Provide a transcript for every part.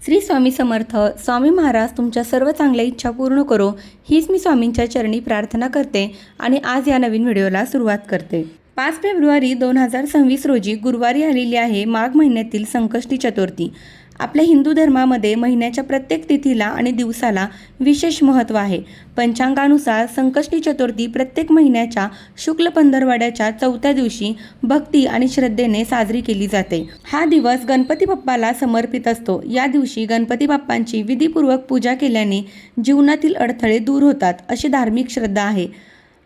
श्री स्वामी समर्थ. स्वामी महाराज तुमच्या सर्व चांगल्या इच्छा पूर्ण करो, हीच मी स्वामींच्या चरणी प्रार्थना करते आणि आज या नवीन व्हिडिओला सुरुवात करते. 5 फेब्रुवारी 2026 रोजी गुरुवारी आलेली आहे माघ महिन्यातील संकष्टी चतुर्थी. आपल्या हिंदू धर्मामध्ये महिन्याच्या प्रत्येक तिथीला आणि दिवसाला विशेष महत्त्व आहे. पंचांगानुसार संकष्टी चतुर्थी प्रत्येक महिन्याच्या शुक्ल पंधरवड्याच्या 4थ्या दिवशी भक्ती आणि श्रद्धेने साजरी केली जाते. हा दिवस गणपती बाप्पाला समर्पित असतो. या दिवशी गणपती बाप्पांची विधीपूर्वक पूजा केल्याने जीवनातील अडथळे दूर होतात, अशी धार्मिक श्रद्धा आहे.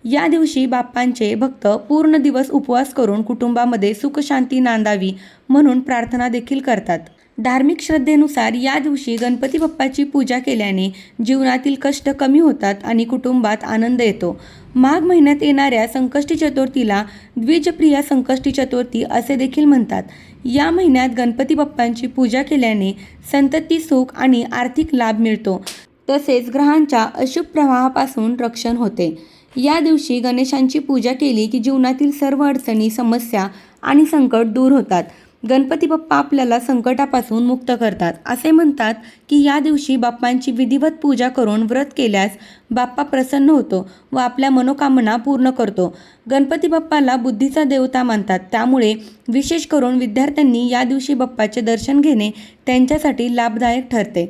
या दिवशी बाप्पांचे भक्त पूर्ण दिवस उपवास करून कुटुंबामध्ये सुखशांती नांदावी म्हणून प्रार्थना देखील करतात. धार्मिक श्रद्धेनुसार या दिवशी गणपती बाप्पाची पूजा केल्याने जीवनातील कष्ट कमी होतात आणि कुटुंबात आनंद येतो. माघ महिन्यात येणाऱ्या संकष्टी चतुर्थीला द्विजप्रिया संकष्टी चतुर्थी असे देखील म्हणतात. या महिन्यात गणपती बाप्पांची पूजा केल्याने संतती सुख आणि आर्थिक लाभ मिळतो, तसेच ग्रहांच्या अशुभ प्रवाहापासून रक्षण होते. या दिवशी गणेशांची पूजा केली की जीवनातील सर्व अडचणी, समस्या आणि संकट दूर होतात. गणपती बाप्पा आपल्याला संकटापासून मुक्त करतात. असे म्हणतात की या दिवशी बाप्पांची विधिवत पूजा करून व्रत केल्यास बाप्पा प्रसन्न होतो व आपल्या मनोकामना पूर्ण करतो. गणपती बाप्पाला बुद्धीचा देवता मानतात, त्यामुळे विशेष करून विद्यार्थ्यांनी या दिवशी बाप्पाचे दर्शन घेणे त्यांच्यासाठी लाभदायक ठरते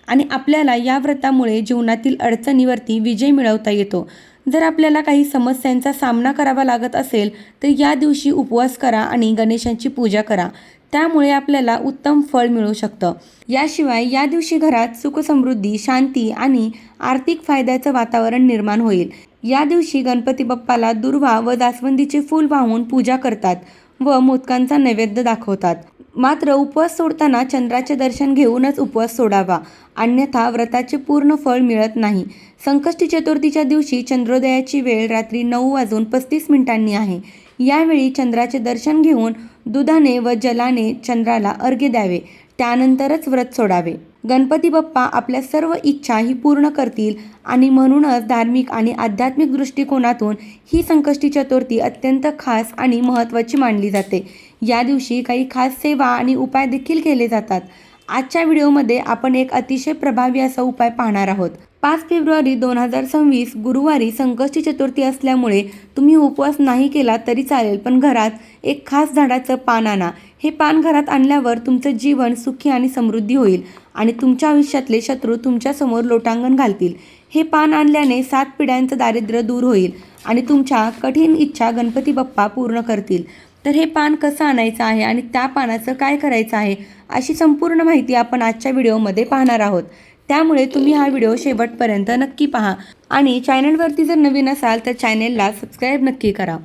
आणि आपल्याला या व्रतामुळे जीवनातील अडचणीवरती विजय मिळवता येतो. जर आपल्याला काही समस्यांचा सामना करावा लागत असेल तर या दिवशी उपवास करा आणि गणेशांची पूजा करा, त्यामुळे आपल्याला उत्तम फळ मिळू शकतं. याशिवाय या दिवशी घरात सुखसमृद्धी, शांती आणि आर्थिक फायद्याचं वातावरण निर्माण होईल. या दिवशी गणपती बाप्पाला दुर्वा व जास्वंदीचे फूल वाहून पूजा करतात व मोदकांचा नैवेद्य दाखवतात. मात्र उपवास सोडताना चंद्राचे दर्शन घेऊनच उपवास सोडावा, अन्यथा व्रताचे पूर्ण फळ मिळत नाही. संकष्टी चतुर्थीच्या दिवशी चंद्रोदयाची वेळ रात्री 9:35 आहे. यावेळी चंद्राचे दर्शन घेऊन दुधाने व जलाने चंद्राला अर्घ्य द्यावे, त्यानंतरच व्रत सोडावे. गणपती बाप्पा आपल्या सर्व इच्छाही पूर्ण करतील आणि म्हणूनच धार्मिक आणि आध्यात्मिक दृष्टिकोनातून ही संकष्टी चतुर्थी अत्यंत खास आणि महत्त्वाची मानली जाते. या दिवशी काही खास सेवा आणि उपाय देखील केले जातात. आजच्या व्हिडिओमध्ये आपण एक अतिशय प्रभावी असा उपाय पाहणार आहोत. 5 फेब्रुवारी 2026 गुरुवारी संकष्टी चतुर्थी असल्यामुळे तुम्ही उपवास नाही केला तरी चालेल, पण घरात एक खास झाडाचं पान आणा. हे पान घरात आणल्यावर तुमचं जीवन सुखी आणि समृद्धी होईल आणि तुमच्या आयुष्यातले शत्रू तुमच्यासमोर लोटांगण घालतील. हे पान आणल्याने 7 पिढ्यांचं दारिद्र्य दूर होईल आणि तुमच्या कठीण इच्छा गणपती बाप्पा पूर्ण करतील. तर हे पान कसं आणायचं आहे आणि त्या पानाचं काय करायचं आहे, अशी संपूर्ण माहिती आपण आजच्या व्हिडिओमध्ये पाहणार आहोत. त्यामुळे तुम्ही हा व्हिडिओ शेवटपर्यंत नक्की पहा आणि चॅनलवरती जर नवीन असाल तर चॅनलला सबस्क्राईब नक्की करा.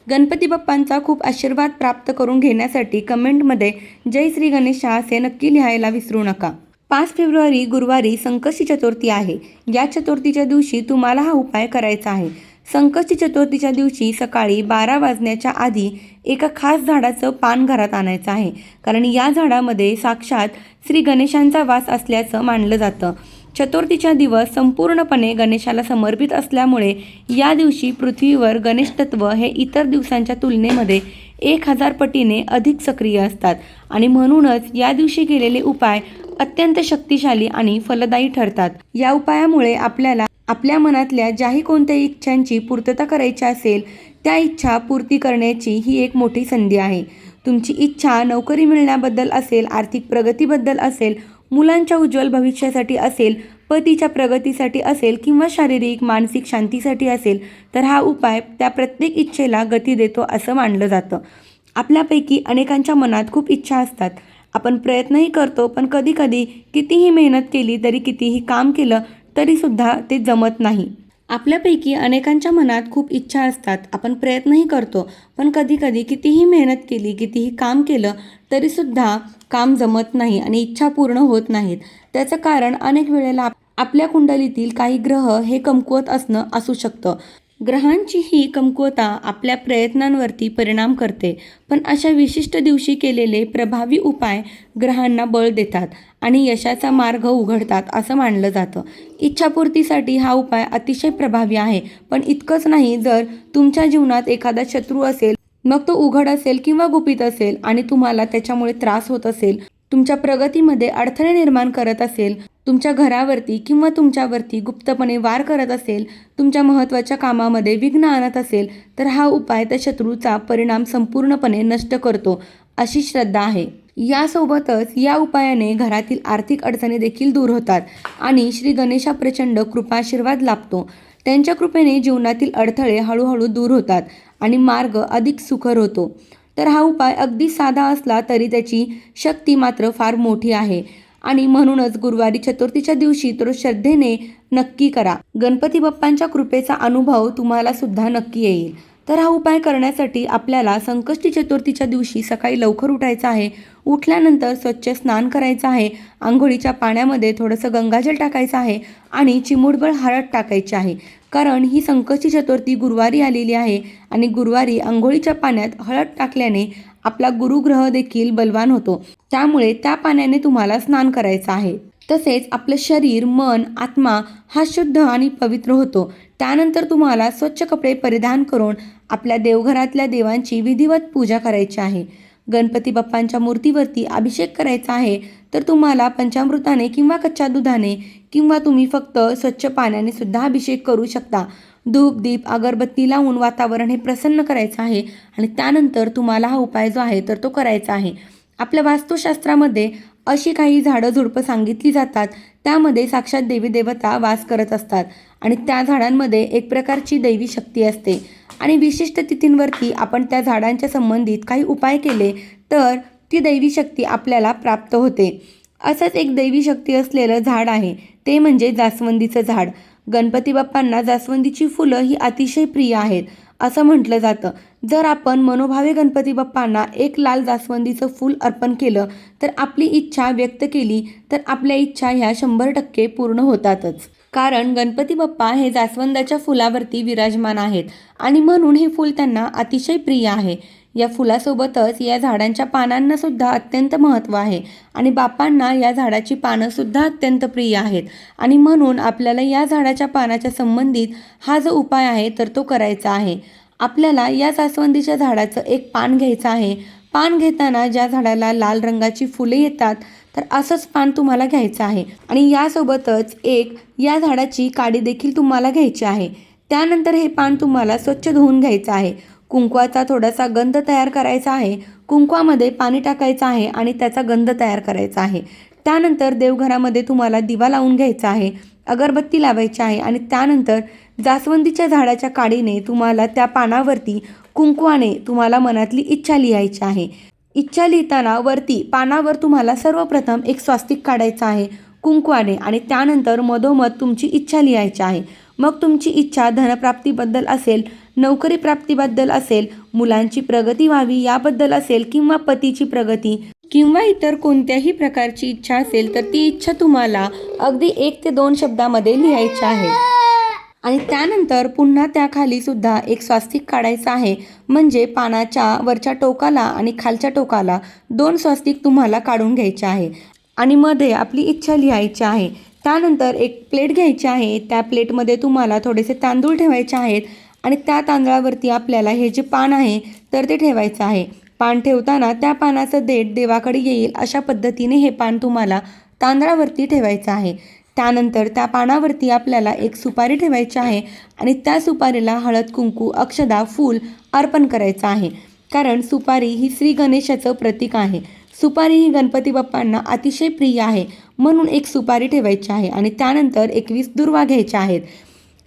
गणपती बाप्पांचा खूप आशीर्वाद प्राप्त करून घेण्यासाठी कमेंटमध्ये जय श्री गणेशा असे नक्की लिहायला विसरू नका. 5 फेब्रुवारी गुरुवारी संकष्टी चतुर्थी आहे. या चतुर्थीच्या दिवशी तुम्हाला हा उपाय करायचा आहे. संकष्टी चतुर्थीच्या दिवशी सकाळी 12 वाजण्याच्या आधी एका खास झाडाचं पान घरात आणायचं आहे, कारण या झाडामध्ये साक्षात श्री गणेशांचा वास असल्याचं मानलं जातं. चतुर्थीचा दिवस संपूर्णपणे गणेशाला समर्पित असल्यामुळे या दिवशी पृथ्वीवर गणेश तत्व हे इतर दिवसांच्या तुलनेमध्ये 1000 पटीने अधिक सक्रिय असतात आणि म्हणूनच या दिवशी केलेले उपाय अत्यंत शक्तिशाली आणि फलदायी ठरतात. या उपायामुळे आपल्याला आपल्या मनातल्या ज्याही कोणत्याही इच्छांची पूर्तता करायची असेल त्या इच्छा पूर्ती करण्याची ही एक मोठी संधी आहे. तुमची इच्छा नोकरी मिळण्याबद्दल असेल, आर्थिक प्रगतीबद्दल असेल, मुलांच्या उज्ज्वल भविष्यासाठी असेल, पतीच्या प्रगतीसाठी असेल किंवा शारीरिक मानसिक शांतीसाठी असेल, तर हा उपाय त्या प्रत्येक इच्छेला गती देतो असं मानलं जातं. आपल्यापैकी अनेकांच्या मनात खूप इच्छा असतात. आपण प्रयत्नही करतो, पण कधीकधी कितीही मेहनत केली तरी, कितीही काम केलं तरीसुद्धा ते जमत नाही. आपल्यापैकी अनेकांच्या मनात खूप इच्छा असतात. आपण प्रयत्नही करतो, पण कधीकधी कितीही मेहनत केली, कितीही काम केलं तरीसुद्धा काम जमत नाही आणि इच्छा पूर्ण होत नाहीत. त्याचं कारण अनेक वेळेला आपल्या कुंडलीतील काही ग्रह हे कमकुवत असणं असू शकतं. ग्रहांची ही कमकुवता आपल्या प्रयत्नांवरती परिणाम करते, पण अशा विशिष्ट दिवशी केलेले प्रभावी उपाय ग्रहांना बळ देतात आणि यशाचा मार्ग उघडतात असं मानलं जातं. इच्छापूर्तीसाठी हा उपाय अतिशय प्रभावी आहे. पण इतकंच नाही, जर तुमच्या जीवनात एखादा शत्रू असेल, मग तो उघड असेल किंवा गुपित असेल आणि तुम्हाला त्याच्यामुळे त्रास होत असेल, तुमच्या प्रगतीमध्ये अडथळे निर्माण करत असेल, तुमच्या घरावरती किंवा तुमच्यावरती गुप्तपणे वार करत असेल, तुमच्या महत्त्वाच्या कामामध्ये विघ्न आणत असेल, तर हा उपाय त्या शत्रूचा परिणाम संपूर्णपणे नष्ट करतो अशी श्रद्धा आहे. यासोबतच या उपायाने घरातील आर्थिक अडचणी देखील दूर होतात आणि श्री गणेशा प्रचंड कृपाशीर्वाद लाभतो. त्यांच्या कृपेने जीवनातील अडथळे हळूहळू दूर होतात आणि मार्ग अधिक सुकर होतो. तर हा उपाय अगदी साधा असला तरी त्याची शक्ती मात्र फार मोठी आहे आणि म्हणूनच गुरुवारी चतुर्थीच्या दिवशी तो श्रद्धेने नक्की करा. गणपती बाप्पांच्या कृपेचा अनुभव तुम्हाला सुद्धा नक्की येईल. तर हा उपाय करण्यासाठी आपल्याला संकष्टी चतुर्थीच्या दिवशी सकाळी लवकर उठायचं आहे. उठल्यानंतर स्वच्छ स्नान करायचं आहे. आंघोळीच्या पाण्यामध्ये थोडंसं गंगाजल टाकायचं आहे आणि चिमूटभर हळद टाकायची आहे. कारण ही संकष्टी चतुर्थी गुरुवारी आलेली आहे आणि गुरुवारी आंघोळीच्या पाण्यात हळद टाकल्याने आपला गुरुग्रह देखील बलवान होतो. त्यामुळे त्या पाण्याने तुम्हाला स्नान करायचं आहे. तसेच आपलं शरीर, मन, आत्मा हा शुद्ध आणि पवित्र होतो. त्यानंतर तुम्हाला स्वच्छ कपडे परिधान करून आपल्या देवघरातल्या देवांची विधिवत पूजा करायची आहे. गणपती बाप्पांच्या मूर्तीवरती अभिषेक करायचा आहे. तर तुम्हाला पंचामृताने किंवा कच्च्या दुधाने किंवा तुम्ही फक्त स्वच्छ पाण्याने सुद्धा अभिषेक करू शकता. धूप, दीप, अगरबत्ती लावून वातावरण हे प्रसन्न करायचं आहे आणि त्यानंतर तुम्हाला हा उपाय जो आहे तर तो करायचा आहे. आपल्या वास्तुशास्त्रामध्ये अशी काही झाडं झुडपं सांगितली जातात. त्यामध्ये साक्षात देवी देवता वास करत असतात आणि त्या झाडांमध्ये एक प्रकारची दैवी शक्ती असते आणि विशिष्ट तिथींवरती आपण त्या झाडांच्या संबंधित काही उपाय केले तर ती दैवी शक्ती आपल्याला प्राप्त होते. असंच एक दैवी शक्ती असलेलं झाड आहे ते म्हणजे जास्वंदीचं झाड. गणपती बाप्पांना जास्वंदीची फुलं ही अतिशय प्रिय आहेत असं म्हटलं जातं. जर आपण मनोभावे गणपती बाप्पांना एक लाल जास्वंदीचं फूल अर्पण केलं तर आपली इच्छा व्यक्त केली तर आपल्या इच्छा ह्या 100% पूर्ण होतातच. कारण गणपती बाप्पा हे जास्वंदाच्या फुलावरती विराजमान आहेत आणि म्हणून हे फूल त्यांना अतिशय प्रिय आहे. या फुलासोबतच या झाडांच्या पानांना सुद्धा अत्यंत महत्त्व आहे आणि बाप्पांना या झाडाची पानं सुद्धा अत्यंत प्रिय आहेत आणि म्हणून आपल्याला या झाडाच्या पानाच्या संबंधित हा जो उपाय आहे तर तो करायचा आहे. आपल्याला या जास्वंदीच्या झाडाचं एक पान घ्यायचं आहे. पान घेताना ज्या झाडाला लाल रंगाची फुले येतात तर असंच पान तुम्हाला घ्यायचं आहे आणि यासोबतच एक या झाडाची काडी देखील तुम्हाला घ्यायची आहे. त्यानंतर हे पान तुम्हाला स्वच्छ धुवून घ्यायचं आहे. कुंकवाचा थोडासा गंध तयार करायचा आहे. कुंकवामध्ये पाणी टाकायचं आहे आणि त्याचा गंध तयार करायचा आहे. त्यानंतर देवघरामध्ये तुम्हाला दिवा लावून घ्यायचा आहे, अगरबत्ती लावायची आहे आणि त्यानंतर जास्वंदीच्या झाडाच्या काडीने तुम्हाला त्या पानावरती कुंकवाने तुम्हाला मनातली इच्छा लिहायची आहे. इच्छा लिहिताना वरती पानावर तुम्हाला सर्वप्रथम एक स्वास्तिक काढायचं आहे कुंकवाने आणि त्यानंतर मधोमध तुमची इच्छा लिहायची आहे. मग तुमची इच्छा धनप्राप्तीबद्दल असेल, नोकरी प्राप्तीबद्दल असेल, मुलांची प्रगती व्हावी याबद्दल असेल किंवा पतीची प्रगती किंवा इतर कोणत्याही प्रकारची इच्छा असेल तर ती इच्छा तुम्हाला अगदी 1 ते 2 शब्दामध्ये लिहायची आहे आणि त्यानंतर पुन्हा त्याखाली सुद्धा एक स्वास्तिक काढायचं आहे. म्हणजे पानाच्या वरच्या टोकाला आणि खालच्या टोकाला 2 स्वास्तिक तुम्हाला काढून घ्यायचे आहे आणि मध्ये आपली इच्छा लिहायची आहे. त्यानंतर एक प्लेट घ्यायची आहे. त्या प्लेटमध्ये तुम्हाला थोडेसे तांदूळ ठेवायचे आहेत आणि त्या तांदळावरती आपल्याला हे जे पान आहे तर ते ठेवायचं आहे. पान ठेवताना त्या पानाचं देठ देवाकडे येईल अशा पद्धतीने हे पान तुम्हाला तांदळावरती ठेवायचं आहे. त्यानंतर त्या पानावरती आपल्याला एक सुपारी ठेवायची आहे आणि त्या सुपारीला हळद, कुंकू, अक्षदा, फूल अर्पण करायचं आहे. कारण सुपारी ही श्री गणेशाचं प्रतीक आहे. सुपारी ही गणपती बाप्पांना अतिशय प्रिय आहे म्हणून एक सुपारी ठेवायची आहे आणि त्यानंतर 21 दुर्वा घ्यायच्या आहेत.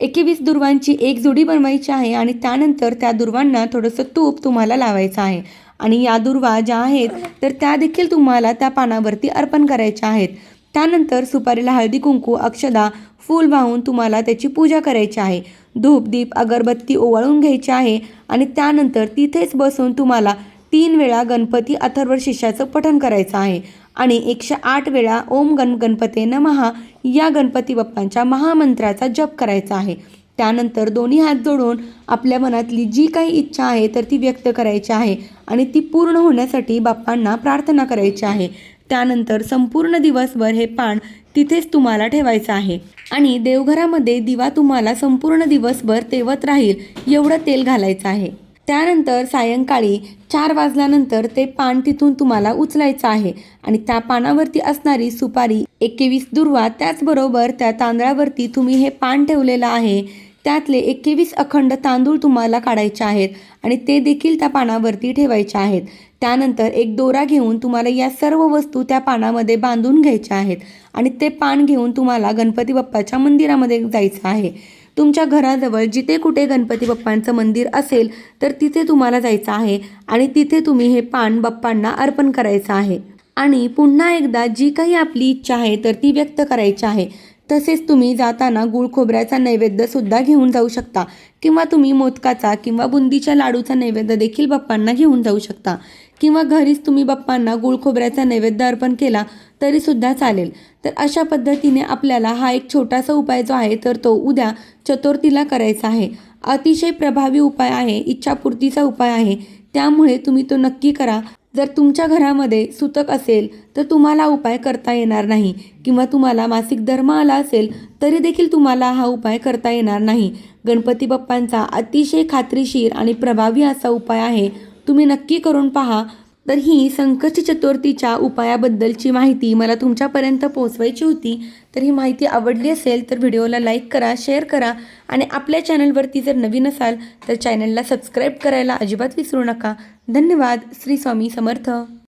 21 दुर्वांची एक जोडी बनवायची आहे आणि त्यानंतर त्या दुर्वांना थोडंसं तूप तुम्हाला लावायचं आहे आणि या दुर्वा ज्या आहेत तर त्या देखील तुम्हाला त्या पानावरती अर्पण करायच्या आहेत. त्यानंतर सुपारीला हळदी, कुंकू, अक्षदा, फूल वाहून तुम्हाला त्याची पूजा करायची आहे. धूप, दीप, अगरबत्ती ओवाळून घ्यायची आहे आणि त्यानंतर तिथेच बसून तुम्हाला 3 वेळा गणपती अथर्व शीर्षाचं पठण करायचं आहे आणि 108 वेळा ओम गणपते नमः या गणपती बाप्पांच्या महामंत्राचा जप करायचा आहे. त्यानंतर दोन्ही हात जोडून आपल्या मनातली जी काही इच्छा आहे तर ती व्यक्त करायची आहे आणि ती पूर्ण होण्यासाठी बाप्पांना प्रार्थना करायची आहे. त्यानंतर संपूर्ण दिवसभर हे पान तिथेच तुम्हाला ठेवायचं आहे आणि देवघरामध्ये दिवा तुम्हाला संपूर्ण दिवसभर तेवत राहील एवढं तेल घालायचं आहे. त्यानंतर सायंकाळी 4 वाजल्यानंतर ते पान तिथून तुम्हाला उचलायचं आहे आणि त्या पानावरती असणारी सुपारी 21 दुर्वा, त्याचबरोबर त्या तांदळावरती तुम्ही हे पान ठेवलेलं आहे त्यातले 21 अखंड तांदूळ तुम्हाला काढायचे आहेत आणि ते देखील त्या पानावरती ठेवायचे आहेत। त्यानंतर एक दोरा घेऊन तुम्हाला या सर्व वस्तू त्या पानामध्ये बांधून घ्यायच्या आहेत आणि ते पान घेऊन तुम्हाला गणपती बाप्पाच्या मंदिरामध्ये जायचं आहे। तुमच्या घराजवळ जिथे कुठे गणपती बाप्पांचं मंदिर असेल तर तिथे तुम्हाला जायचं आहे आणि तिथे तुम्ही हे पान बाप्पांना अर्पण करायचं आहे आणि पुन्हा एकदा जी काही आपली इच्छा आहे तर ती व्यक्त करायची आहे। तसेच तुम्ही जाताना गुळ खोबऱ्याचा नैवेद्यसुद्धा घेऊन जाऊ शकता किंवा तुम्ही मोदकाचा किंवा बुंदीच्या लाडूचा नैवेद्य देखील बाप्पांना घेऊन जाऊ शकता किंवा घरीच तुम्ही बाप्पांना गुळ खोबऱ्याचा नैवेद्य अर्पण केला तरीसुद्धा चालेल। तर अशा पद्धतीने आपल्याला हा एक छोटासा उपाय जो आहे तर तो उद्या चतुर्थीला करायचा आहे। अतिशय प्रभावी उपाय आहे, इच्छापूर्तीचा उपाय आहे, त्यामुळे तुम्ही तो नक्की करा। जर तुमच्या घरामध्ये सुतक असेल तर तुम्हाला उपाय करता येणार नाही किंवा तुम्हाला मासिक धर्म आला असेल तरी देखील तुम्हाला हा उपाय करता येणार नाही। गणपती बाप्पांचा अतिशय खात्रीशीर आणि प्रभावी असा उपाय आहे, तुम्ही नक्की करून पहा। तर ही संकष्टी चतुर्थीच्या उपायाबद्दलची माहिती मला तुमच्यापर्यंत पोहोचवायची होती। तर ही माहिती आवडली असेल तर व्हिडिओला लाईक करा, शेअर करा आणि आपल्या चॅनलवरती जर नवीन असाल तर चॅनलला सबस्क्राईब करायला अजिबात विसरू नका। धन्यवाद। श्री स्वामी समर्थ।